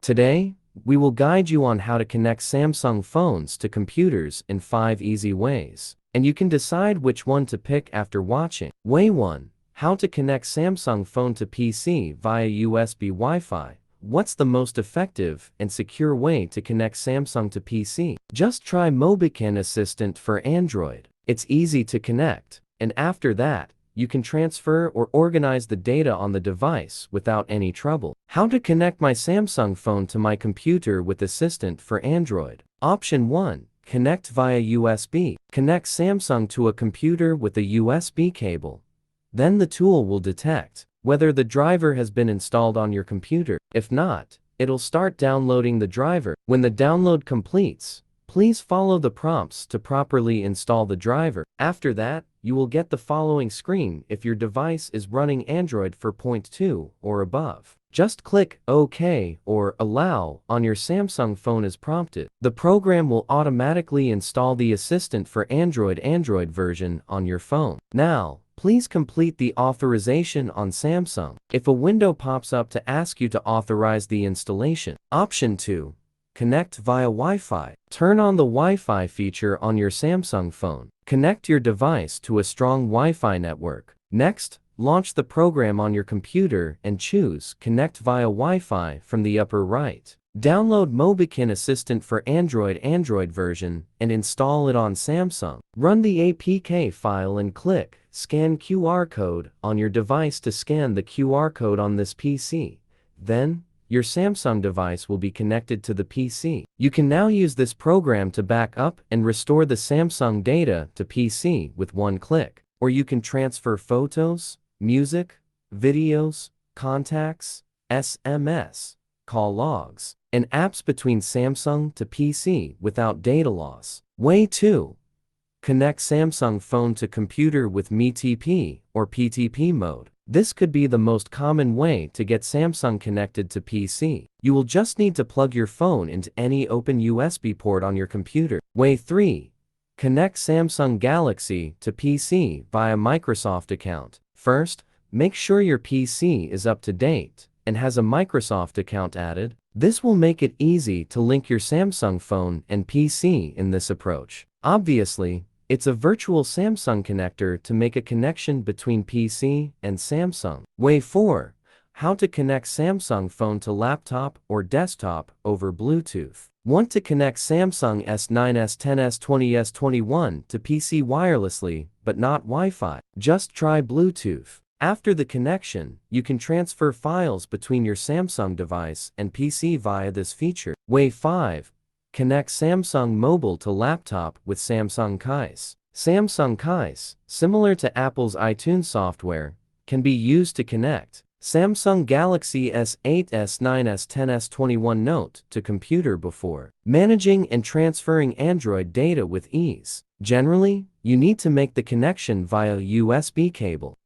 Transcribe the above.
Today, we will guide you on how to connect Samsung phones to computers in 5 easy ways, and you can decide which one to pick after watching. Way 1. How to connect Samsung phone to PC via USB Wi-Fi. What's the most effective and secure way to connect Samsung to PC? Just try Mobican Assistant for Android. It's easy to connect, and after that, you can transfer or organize the data on the device without any trouble. How to connect my Samsung phone to my computer with Assistant for Android. Option 1. Connect via USB. Connect Samsung to a computer with a USB cable. Then the tool will detect whether the driver has been installed on your computer. If not, it'll start downloading the driver. When the download completes, please follow the prompts to properly install the driver. After that, you will get the following screen if your device is running Android 4.2 or above. Just click OK or Allow on your Samsung phone as prompted. The program will automatically install the Assistant for Android version on your phone. Now, please complete the authorization on Samsung. If a window pops up to ask you to authorize the installation. Option 2. Connect via Wi-Fi. Turn on the Wi-Fi feature on your Samsung phone. Connect your device to a strong Wi-Fi network. Next, launch the program on your computer and choose Connect via Wi-Fi from the upper right. Download Mobican Assistant for Android version and install it on Samsung. Run the APK file and click Scan QR code on your device to scan the QR code on this PC. Then, your Samsung device will be connected to the PC. You can now use this program to back up and restore the Samsung data to PC with one click. Or you can transfer photos, music, videos, contacts, SMS, call logs, and apps between Samsung to PC without data loss. Way 2. Connect Samsung phone to computer with MeTP or PTP mode. This could be the most common way to get Samsung connected to PC. You will just need to plug your phone into any open USB port on your computer. Way 3. Connect Samsung Galaxy to PC via Microsoft account. First, make sure your PC is up to date and has a Microsoft account added. This will make it easy to link your Samsung phone and PC in this approach. Obviously, it's a virtual Samsung connector to make a connection between PC and Samsung. Way 4. How to connect Samsung phone to laptop or desktop over Bluetooth. Want to connect Samsung S9, S10, S20, S21 to PC wirelessly, but not Wi-Fi? Just try Bluetooth. After the connection, you can transfer files between your Samsung device and PC via this feature. Way 5. Connect Samsung Mobile to laptop with Samsung Keys. Samsung Keys, similar to Apple's iTunes software, can be used to connect Samsung Galaxy S8, S9, S10, S21 Note to computer before managing and transferring Android data with ease. Generally, you need to make the connection via USB cable.